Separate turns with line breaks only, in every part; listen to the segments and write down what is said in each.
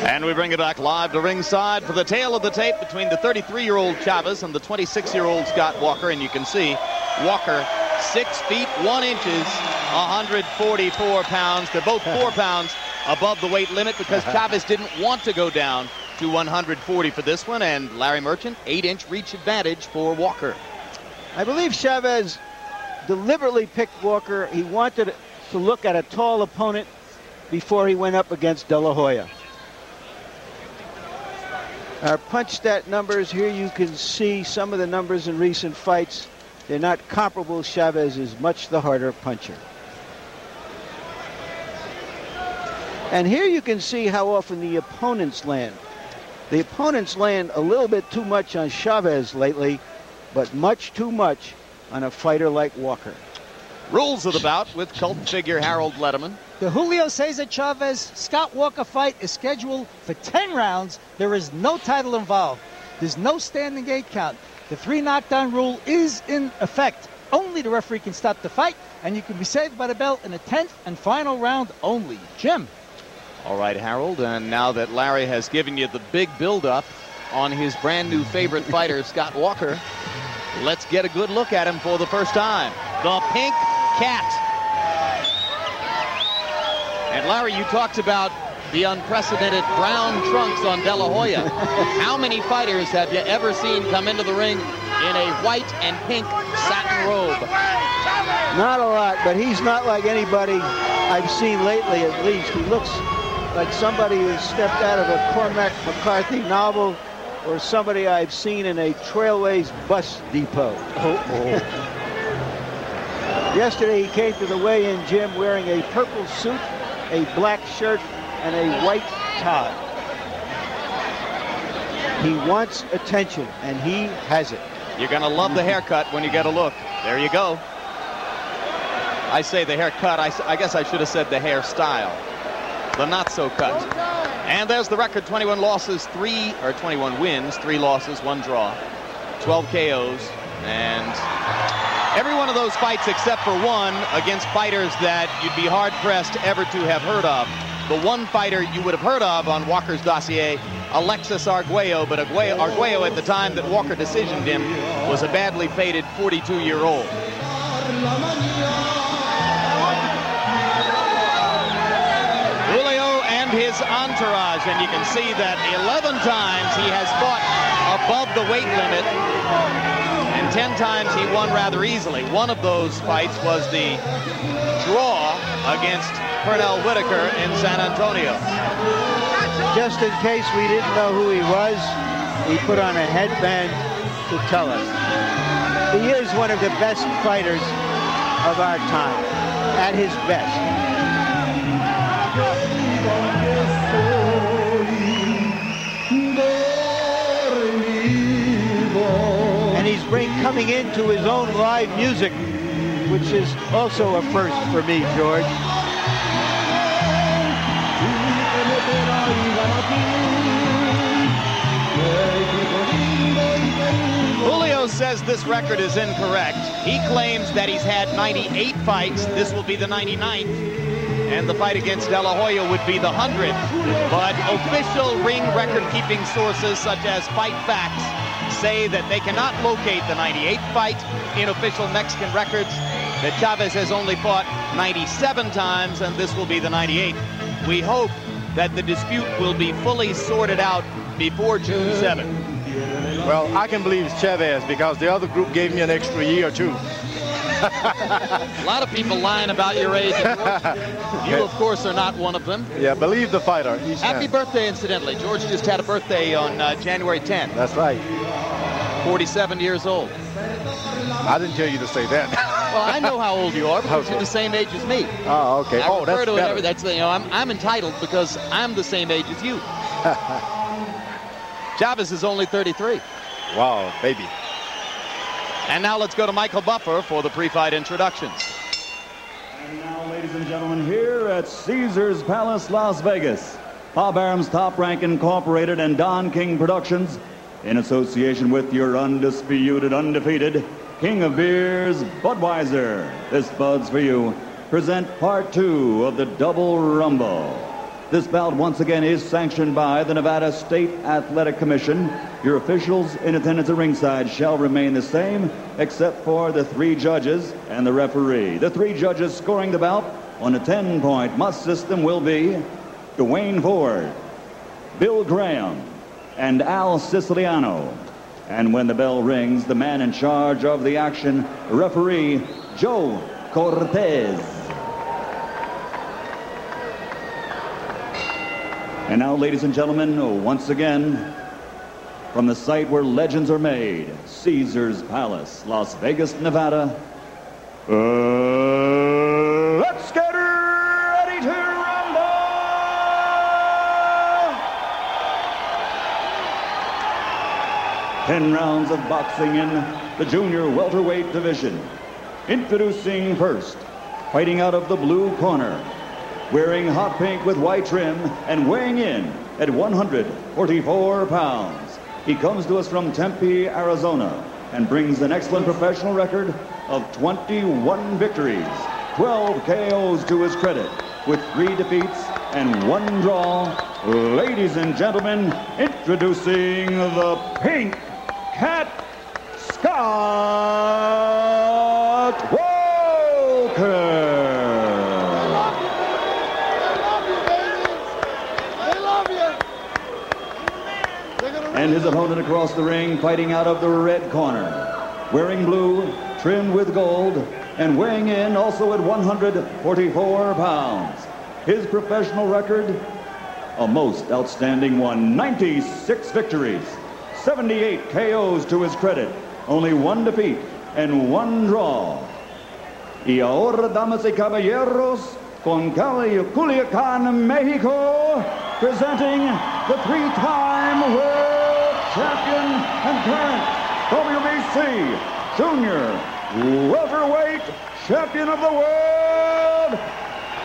And we bring it back live to ringside for the tale of the tape between the 33-year-old Chavez and the 26-year-old Scott Walker. And you can see Walker 6 feet 1 inches, 144 pounds. They're both 4 pounds above the weight limit because Chavez didn't want to go down to 140 for this one. And Larry Merchant, 8-inch reach advantage for Walker.
I believe Chavez deliberately picked Walker. He wanted to look at a tall opponent before he went up against De La Hoya. Our punch stat numbers here, you can see some of the numbers in recent fights. They're not comparable. Chavez is much the harder puncher. And here you can see how often the opponents land. The opponents land a little bit too much on Chavez lately, but much too much on a fighter like Walker.
Rules of the bout with cult figure Harold Letterman.
The Julio Cesar Chavez Scott Walker fight is scheduled for 10 rounds. There is no title involved. There's no standing 8 count. The 3 knockdown rule is in effect. Only the referee can stop the fight, and you can be saved by the bell in the 10th and final round only. Jim.
All right, Harold, and now that Larry has given you the big build-up on his brand new favorite fighter, Scott Walker, let's get a good look at him for the first time. The Pink Cat. And Larry, you talked about the unprecedented brown trunks on De La Hoya. How many fighters have you ever seen come into the ring in a white and pink satin robe?
Not a lot, but he's not like anybody I've seen lately, at least. He looks like somebody who stepped out of a Cormac McCarthy novel or somebody I've seen in a Trailways bus depot. Yesterday he came to the weigh-in gym wearing a purple suit, a black shirt, and a white tie. He wants attention, and he has it.
You're going to love the haircut when you get a look. There you go. I say the haircut. I guess I should have said the hairstyle. The not-so-cut. And there's the record, 21 losses, 21 wins, 3 losses, 1 draw, 12 KOs, and every one of those fights except for one against fighters that you'd be hard-pressed ever to have heard of. The one fighter you would have heard of on Walker's dossier, Alexis Arguello, but Arguello at the time that Walker decisioned him was a badly fated 42-year-old. Julio and his entourage, and you can see that 11 times he has fought above the weight limit, and 10 times he won rather easily. One of those fights was the draw against Pernell Whitaker in San Antonio.
Just in case we didn't know who he was, he put on a headband to tell us. He is one of the best fighters of our time, at his best. And he's coming into his own live music, which is also a first for me, George.
Julio says this record is incorrect. He claims that he's had 98 fights. This will be the 99th. And the fight against De La Hoya would be the 100th. But official ring record-keeping sources such as Fight Facts say that they cannot locate the 98th fight in official Mexican records, that Chavez has only fought 97 times, and this will be the 98th. We hope that the dispute will be fully sorted out before June 7th.
Well, I can believe it's Chavez because the other group gave me an extra year, too.
A lot of people lying about your age. You, of course, are not one of them.
Yeah, believe the fighter.
Happy birthday, incidentally. George just had a birthday on January 10th.
That's right.
47 years old.
I didn't tell you to say that.
Well, I know how old you are because you're the same age as me.
Oh, okay.
I refer to
better.
it. That's I'm entitled because I'm the same age as you. Chavez is only 33.
Wow, baby.
And now let's go to Michael Buffer for the pre-fight introductions.
And now, ladies and gentlemen, here at Caesars Palace, Las Vegas, Bob Arum's Top Rank Incorporated and Don King Productions, in association with your undisputed, undefeated King of Beers, Budweiser, this Bud's for you, present part 2 of the Double Rumble. This bout once again is sanctioned by the Nevada State Athletic Commission. Your officials in attendance at ringside shall remain the same, except for the 3 judges and the referee. The 3 judges scoring the bout on a 10-point must system will be Dwayne Ford, Bill Graham, and Al Siciliano. And when the bell rings, the man in charge of the action, referee Joe Cortez. And now, ladies and gentlemen, once again, from the site where legends are made, Caesar's Palace, Las Vegas, Nevada. Let's get ready to rumble! 10 rounds of boxing in the junior welterweight division. Introducing first, fighting out of the blue corner, wearing hot pink with white trim and weighing in at 144 pounds. He comes to us from Tempe, Arizona, and brings an excellent professional record of 21 victories, 12 KOs to his credit, with 3 defeats and 1 draw. Ladies and gentlemen, introducing the Pink Cat, Scott Walker. And his opponent across the ring, fighting out of the red corner, wearing blue, trimmed with gold, and weighing in also at 144 pounds. His professional record, a most outstanding one, 96 victories, 78 KOs to his credit, only 1 defeat and 1 draw. Y ahora, damas y caballeros, con Culiacan, Mexico, presenting the 3-time world champion and current WBC Junior Welterweight Champion of the World,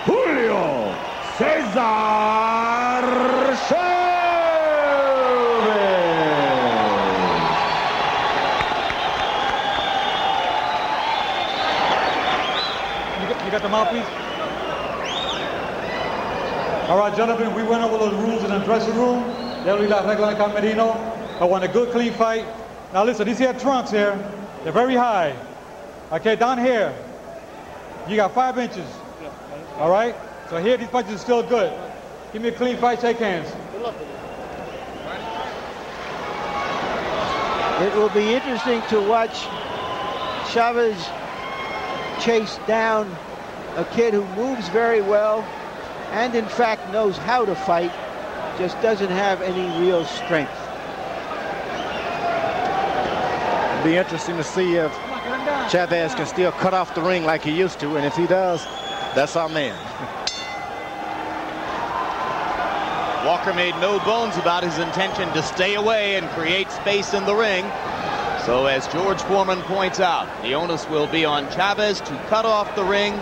Julio Cesar Chavez.
You got the mouthpiece? All right, gentlemen, we went over those rules in the dressing room. They'll be like Regla Camerino. I want a good, clean fight. Now listen, these here trunks here, they're very high. Okay, down here, you got 5 inches. All right? So here, these punches are still good. Give me a clean fight, shake hands. Good luck.
It will be interesting to watch Chavez chase down a kid who moves very well and in fact knows how to fight, just doesn't have any real strength.
It'll be interesting to see if Chavez can still cut off the ring like he used to, and if he does, that's our man.
Walker made no bones about his intention to stay away and create space in the ring. So as George Foreman points out, the onus will be on Chavez to cut off the ring.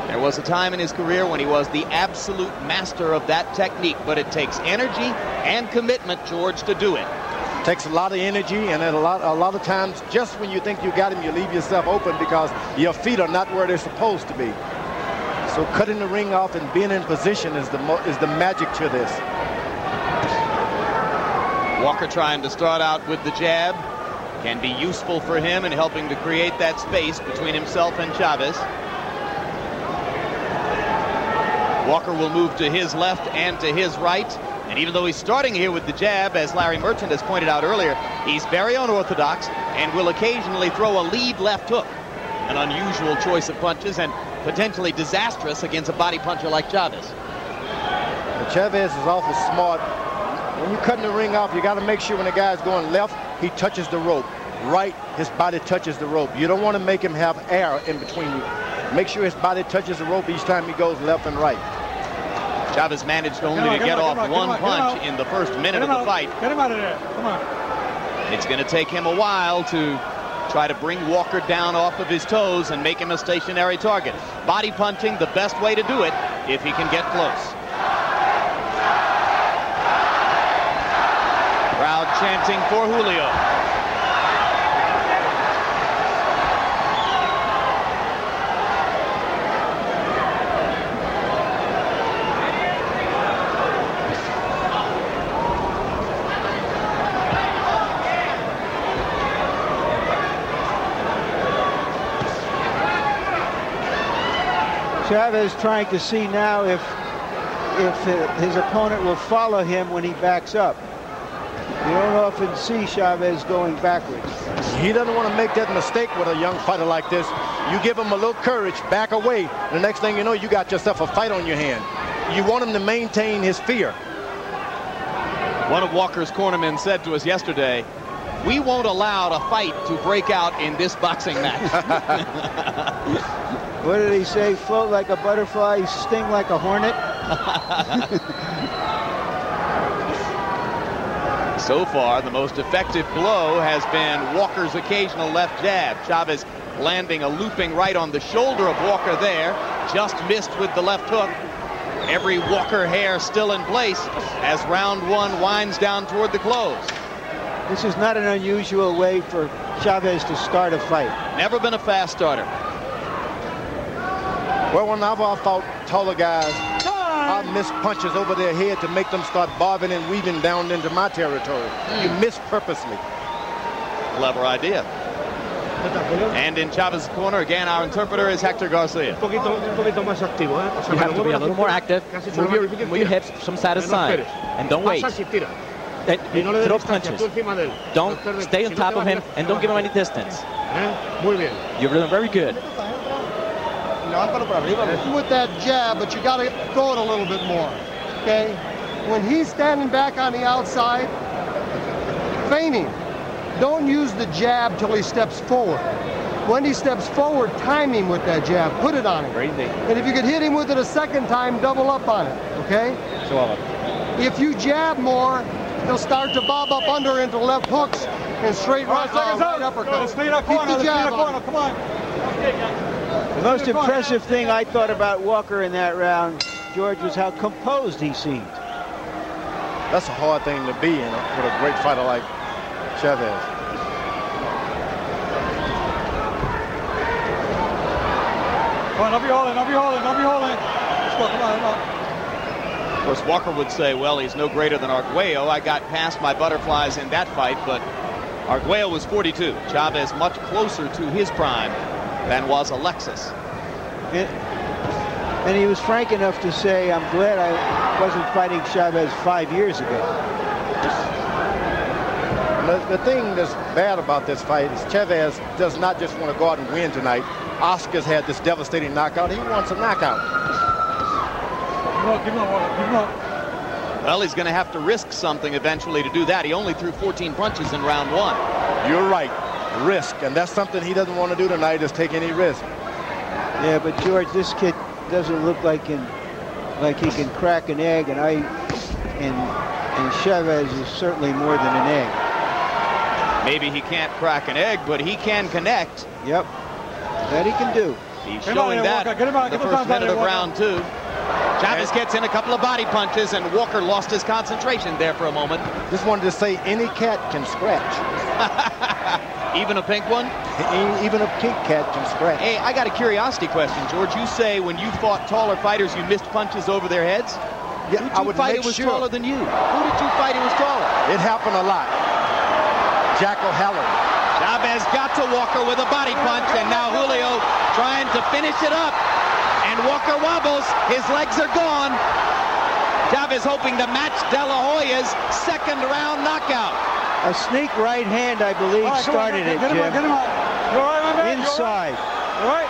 There was a time in his career when he was the absolute master of that technique, but it takes energy and commitment, George, to do it.
It takes a lot of energy, and a lot of times, just when you think you got him, you leave yourself open because your feet are not where they're supposed to be. So cutting the ring off and being in position is the magic to this.
Walker trying to start out with the jab. Can be useful for him in helping to create that space between himself and Chavez. Walker will move to his left and to his right. And even though he's starting here with the jab, as Larry Merchant has pointed out earlier, he's very unorthodox and will occasionally throw a lead left hook. An unusual choice of punches and potentially disastrous against a body puncher like Chavez.
But Chavez is awful smart. When you're cutting the ring off, you got to make sure when the guy's going left, he touches the rope. Right, his body touches the rope. You don't want to make him have air in between you. Make sure his body touches the rope each time he goes left and right.
Chavez managed only to get off one punch in the first minute of the fight.
Get him out of there. Come on.
It's going to take him a while to try to bring Walker down off of his toes and make him a stationary target. Body punching, the best way to do it if he can get close. Crowd chanting for Julio.
Chavez trying to see now if his opponent will follow him when he backs up. You don't often see Chavez going backwards.
He doesn't want to make that mistake with a young fighter like this. You give him a little courage, back away. The next thing you know, you got yourself a fight on your hand. You want him to maintain his fear.
One of Walker's cornermen said to us yesterday, "We won't allow a fight to break out in this boxing match."
What did he say? Float like a butterfly, sting like a hornet.
So far, the most effective blow has been Walker's occasional left jab. Chavez landing a looping right on the shoulder of Walker there. Just missed with the left hook. Every Walker hair still in place as round one winds down toward the close.
This is not an unusual way for Chavez to start a fight.
Never been a fast starter.
Well, whenever I fought taller guys, I miss punches over their head to make them start bobbing and weaving down into my territory. You miss purposely.
Clever idea. And in Chavez's corner, again, our interpreter is Hector Garcia.
You have to be a little more active. Move your hips from side to side. And don't wait. Throw punches. Don't stay on top of him and don't give him any distance. You're doing very good.
With that jab, but you got to throw it a little bit more. Okay? When he's standing back on the outside, feigning, don't use the jab till he steps forward. When he steps forward, time him with that jab. Put it on him. And if you could hit him with it a second time, double up on it. Okay? If you jab more, he'll start to bob up under into left hooks and straight right uppercut.
Keep the jab on. Come on.
The most impressive thing I thought about Walker in that round, George, was how composed he seemed.
That's a hard thing to be in with a great fighter like Chavez.
Come on, don't be holding. Let's go, come on.
Of course, Walker would say, well, he's no greater than Arguello. I got past my butterflies in that fight, but Arguello was 42. Chavez much closer to his prime than was Alexis.
And he was frank enough to say, I'm glad I wasn't fighting Chavez 5 years ago.
The thing that's bad about this fight is Chavez does not just want to go out and win tonight. Oscar's had this devastating knockout. He wants a knockout.
Give him up.
Well, he's going to have to risk something eventually to do that. He only threw 14 punches in round one.
You're right. Risk. And that's something he doesn't want to do tonight, is take any risk.
Yeah, but George, this kid doesn't look like he can crack an egg, and Chavez is certainly more than an egg.
Maybe he can't crack an egg, but he can connect.
Yep, that he can do.
He's showing that the first minute of round two. Chavez gets in a couple of body punches, and Walker lost his concentration there for a moment.
Just wanted to say any cat can scratch.
Even a pink one?
Even a pink cat can scratch.
Hey, I got a curiosity question, George. You say when you fought taller fighters, you missed punches over their heads?
Yeah,
Who did you fight who was taller than you? Who did you fight who was taller?
It happened a lot. Jack O'Halloran.
Chavez got to Walker with a body punch, and now Julio trying to finish it up. And Walker wobbles. His legs are gone. Chavez hoping to match De La Hoya's second round knockout.
A sneak right hand, I believe, started it, Jim.
Get him out. You all right, my man?
Inside.
All right.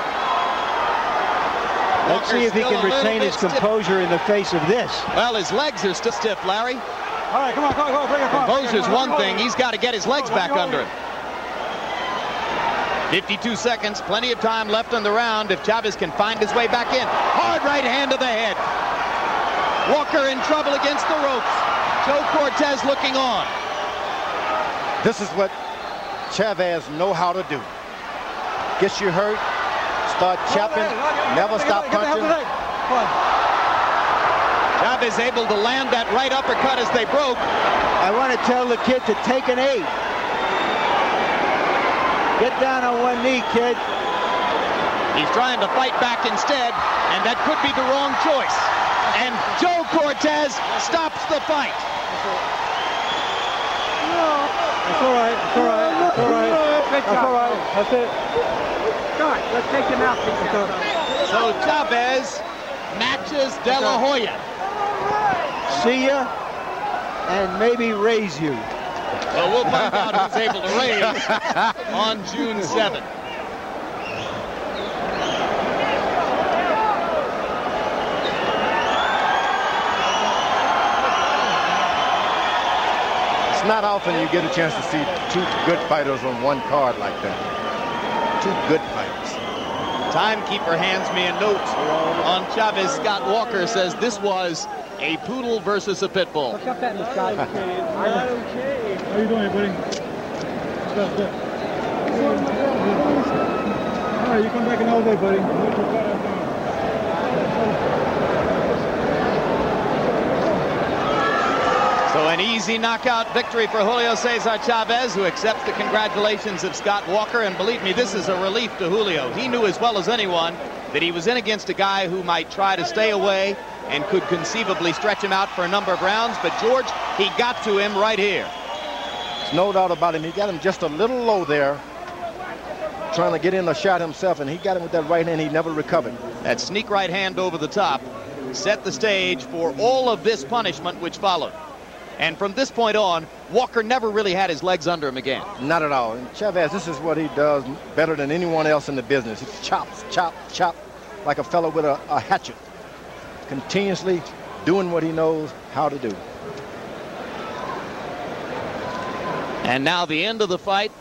Let's see if he can retain his composure in the face of this.
Well, his legs are still stiff, Larry.
All right, come on, bring it.
Composure's one thing. He's got to get his legs back under him. 52 seconds, plenty of time left in the round if Chavez can find his way back in. Hard right hand to the head. Walker in trouble against the ropes. Joe Cortez looking on.
This is what Chavez know how to do. Gets you hurt, start chopping, never stop punching.
Chavez able to land that right uppercut as they broke.
I want to tell the kid to take an 8. Get down on one knee, kid.
He's trying to fight back instead, and that could be the wrong choice. And Joe Cortez stops the fight.
It's all right.
That's it.
All right, let's take him out.
So Chavez matches De La Hoya.
See ya, and maybe raise you.
Well, we'll find out who's able to raise on June 7th.
It's not often you get a chance to see two good fighters on one card like that. Two good fighters.
Timekeeper hands me a note on Chavez. Scott Walker says this was a poodle versus a pit bull.
How you doing, buddy? Good. All right, you come back another day, buddy.
So an easy knockout victory for Julio Cesar Chavez, who accepts the congratulations of Scott Walker. And believe me, this is a relief to Julio. He knew as well as anyone that he was in against a guy who might try to stay away and could conceivably stretch him out for a number of rounds. But George, he got to him right here.
There's no doubt about him. He got him just a little low there, trying to get in a shot himself, and he got him with that right hand. He never recovered.
That sneak right hand over the top set the stage for all of this punishment which followed. And from this point on, Walker never really had his legs under him again.
Not at all. And Chavez, this is what he does better than anyone else in the business. He chops, chop, chop, like a fellow with a hatchet. Continuously doing what he knows how to do.
And now the end of the fight,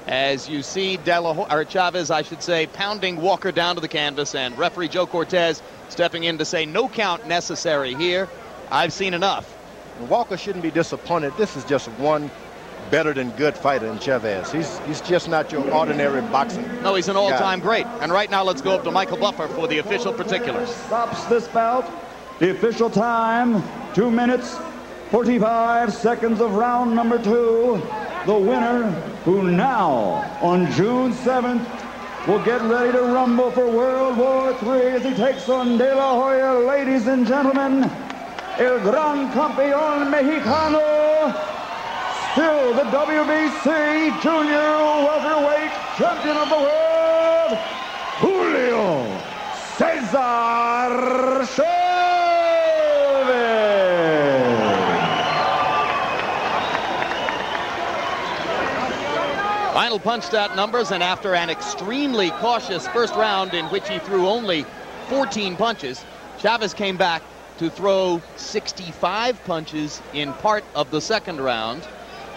as you see Chavez, I should say, pounding Walker down to the canvas, and referee Joe Cortez stepping in to say no count necessary here. I've seen enough.
Walker shouldn't be disappointed. This is just one better than good fighter in Chavez. He's just not your ordinary boxer.
No, he's an all-time great. And right now, let's go up to Michael Buffer for the official particulars.
Stops this bout. The official time, 2 minutes, 45 seconds of round number 2. The winner, who now, on June 7th, will get ready to rumble for World War III as he takes on De La Hoya. Ladies and gentlemen, El Gran Campeón Mexicano, still the WBC Junior Welterweight Champion of the World, Julio Cesar Chavez.
Final punch stat numbers, and after an extremely cautious first round in which he threw only 14 punches, Chavez came back to throw 65 punches in part of the second round,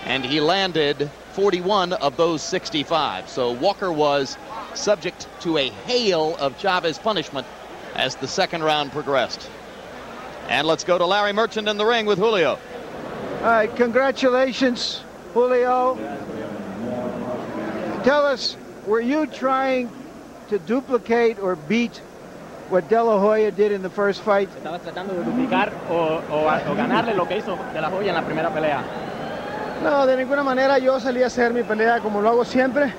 and he landed 41 of those 65. So Walker was subject to a hail of Chavez punishment as the second round progressed. And let's go to Larry Merchant in the ring with Julio.
All right, congratulations, Julio. Tell us, were you trying to duplicate or beat what De La Hoya did in the first fight?
Estaba tratando de duplicar o ganarle lo que hizo De La Hoya en la primera pelea.
No, de ninguna manera. Yo salí a hacer mi pelea como lo hago siempre.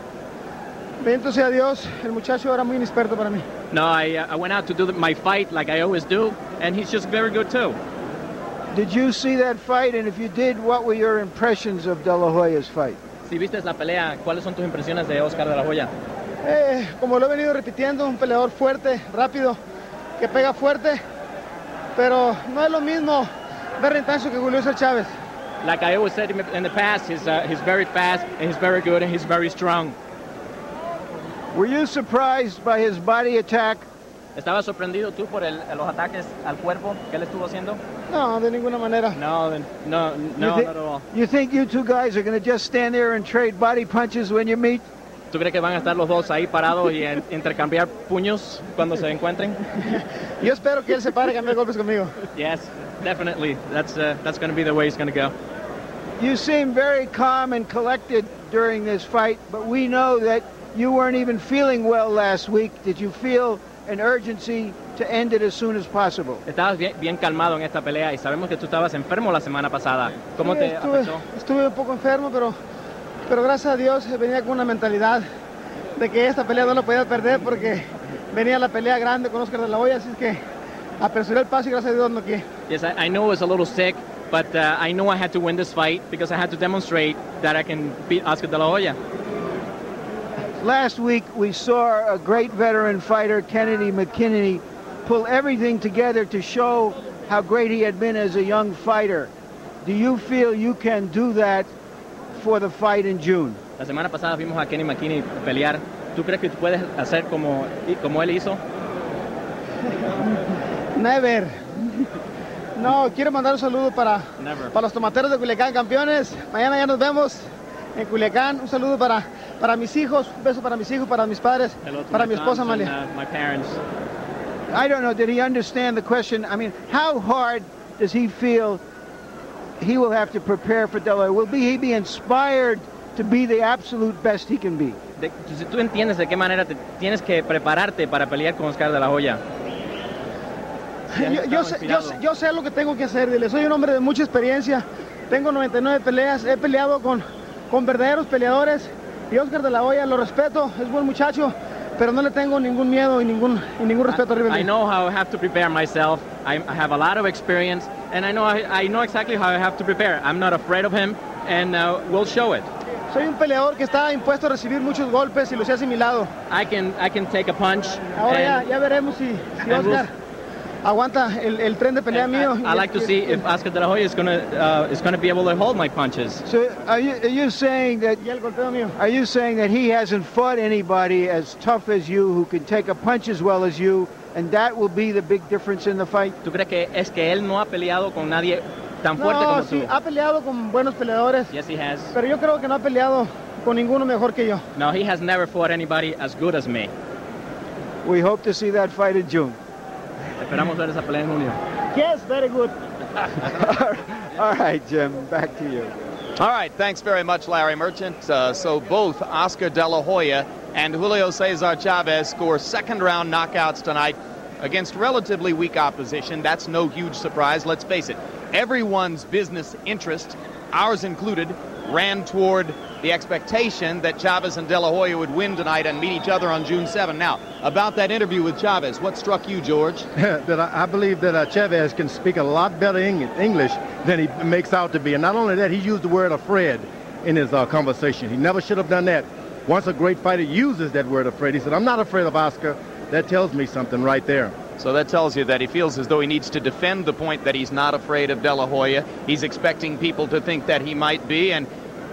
Bendito sea Dios, el muchacho era muy inexperto para mí.
No, I went out to do my fight like I always do, and he's just very good too.
Did you see that fight? And if you did, what were your impressions of De La Hoya's fight?
Si viste la pelea, ¿cuáles son tus impresiones de Oscar De La Hoya?
Como lo he venido repitiendo, un peleador fuerte, rápido, que pega fuerte, pero no es lo mismo ver intenso que Julio Cesar Chavez.
Like I always said in the past, he's very fast, and he's very good, and he's very strong.
Were you surprised by his body attack?
¿Estabas sorprendido tú por los ataques al cuerpo que él estuvo haciendo?
No, de ninguna manera.
No, not at all.
You think you two guys are going to just stand there and trade body punches when you meet?
¿Tú crees que van a estar los dos ahí parados y intercambiar puños cuando se encuentren?
Yo espero que él se pare y cambie golpes conmigo.
Yes, definitely. That's going to be the way he's going to go.
You seem very calm and collected during this fight, but we know that you weren't even feeling well last week. Did you feel an urgency to end it as soon as possible?
Estabas bien calmado en esta pelea y sabemos que tú estabas enfermo la semana pasada. ¿Cómo te afectó?
Estuve un poco enfermo, pero gracias a Dios venía con una mentalidad de que esta pelea no la podía perder porque venía la pelea grande con Oscar De La Hoya, así es que apresuré el paso y gracias a Dios no quiero.
Yes, I know I was a little sick, but I know I had to win this fight because I had to demonstrate that I can beat Oscar De La Hoya.
Last week we saw a great veteran fighter, Kennedy McKinney, pull everything together to show how great he had been as a young fighter. Do you feel you can do that for the fight in June?
La semana pasada vimos a Kenny McKinney pelear. ¿Tú crees que tú puedes hacer como él hizo?
Never. No, quiero mandar un saludo para los tomateros de Culiacán, campeones. Mañana ya nos vemos en Culiacán. Un saludo para mis hijos, un beso para mis hijos, para mis padres, para mi esposa Amalia.
My parents.
I don't know, did he understand the question? I mean, how hard does he feel he will have to prepare for De La Hoya? Will he be inspired to be the absolute best he can be?
¿Tú entiendes de qué manera tienes que prepararte para pelear con Oscar De La Hoya?
Yo sé lo que tengo que hacer, dile. Soy un hombre de mucha experiencia. Tengo 99 peleas. He peleado con verdaderos peleadores. Y Oscar De La Hoya lo respeto. Es buen muchacho. Pero no le tengo ningún miedo y ningún respeto.
I know how I have to prepare myself. I have a lot of experience. And I know exactly how I have to prepare. I'm not afraid of him. And we'll show it.
Soy un peleador que está impuesto a recibir muchos golpes y los he asimilado.
I can take a punch.
Ahora ya veremos si Oscar aguanta el tren de pelea mío.
I like to see if Oscar De La Hoya is gonna be able to hold my punches.
So are you saying that he hasn't fought anybody as tough as you who can take a punch as well as you, and that will be the big difference in the fight?
¿Tú crees que es que él no ha peleado con nadie tan fuerte como tú?
Sí, ha peleado con buenos peleadores.
Yes, he has.
Pero yo creo que no ha peleado con ninguno mejor que yo.
No, he has never fought anybody as good as me.
We hope to see that fight in June.
Esperamos ver esa pelea en junio.
Yes, very good.
All right, Jim, back to you.
All right, thanks very much, Larry Merchant. So both Oscar De La Hoya and Julio Cesar Chavez score second-round knockouts tonight against relatively weak opposition. That's no huge surprise. Let's face it, everyone's business interest, ours included, ran toward the expectation that Chavez and De La Hoya would win tonight and meet each other on June 7. Now, about that interview with Chavez, what struck you, George?
That I believe that Chavez can speak a lot better English than he makes out to be. And not only that, he used the word afraid in his conversation. He never should have done that. Once a great fighter uses that word afraid, he said, I'm not afraid of Oscar. That tells me something right there.
So that tells you that he feels as though he needs to defend the point that he's not afraid of De La Hoya. He's expecting people to think that he might be, and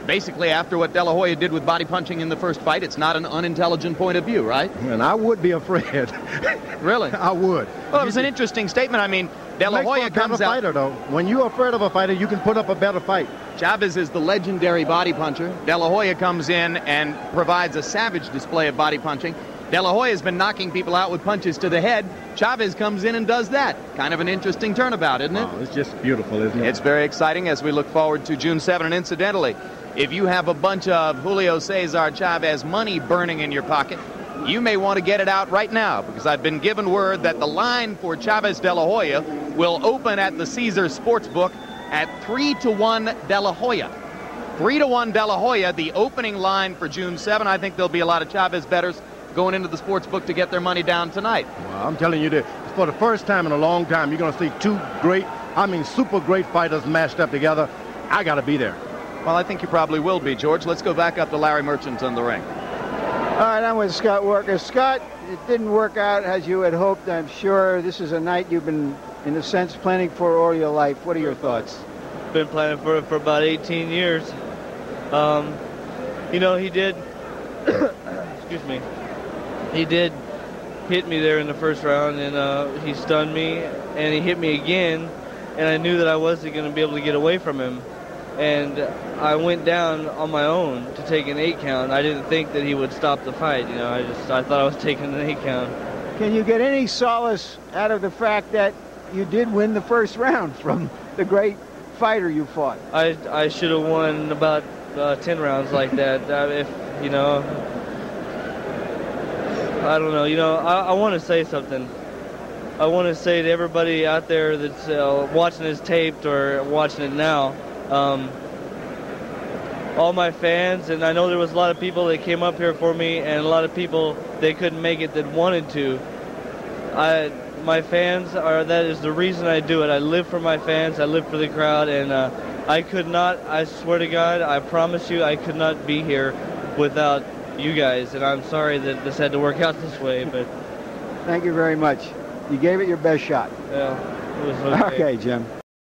basically, after what De La Hoya did with body punching in the first fight, it's not an unintelligent point of view, right?
And I would be afraid.
Really?
I would.
Well, it was an interesting statement. I mean, De La Hoya comes out.
Fighter, though. When you're afraid of a fighter, you can put up a better fight.
Chavez is the legendary body puncher. De La Hoya comes in and provides a savage display of body punching. De La Hoya has been knocking people out with punches to the head. Chavez comes in and does that. Kind of an interesting turnabout, isn't it?
Oh, it's just beautiful, isn't it?
It's very exciting as we look forward to June 7. And incidentally, if you have a bunch of Julio Cesar Chavez money burning in your pocket, you may want to get it out right now, because I've been given word that the line for Chavez De La Hoya will open at the Caesars Sportsbook at 3-1 De La Hoya. 3-1 De La Hoya, the opening line for June 7. I think there'll be a lot of Chavez bettors going into the sportsbook to get their money down tonight.
Well, I'm telling you that for the first time in a long time, you're going to see two super great fighters mashed up together. I got to be there.
Well, I think you probably will be, George. Let's go back up to Larry Merchant in the ring.
All right, I'm with Scott Walker. Scott, it didn't work out as you had hoped, I'm sure. This is a night you've been, in a sense, planning for all your life. What are your thoughts?
Been planning for it for about 18 years. You know, he did, excuse me, he did hit me there in the first round, and he stunned me, and he hit me again, and I knew that I wasn't going to be able to get away from him. And I went down on my own to take an 8 count. I didn't think that he would stop the fight. You know, I thought I was taking an 8 count.
Can you get any solace out of the fact that you did win the first round from the great fighter you fought?
I should have won about 10 rounds like that. If, you know, I don't know. You know, I want to say something. I want to say to everybody out there that's watching this taped or watching it now, all my fans, and I know there was a lot of people that came up here for me, and a lot of people that couldn't make it that wanted to. My fans that is the reason I do it. I live for my fans, I live for the crowd, and I could not, I swear to God, I promise you, I could not be here without you guys, and I'm sorry that this had to work out this way, but...
Thank you very much. You gave it your best shot.
Yeah, it was okay.
Okay, Jim.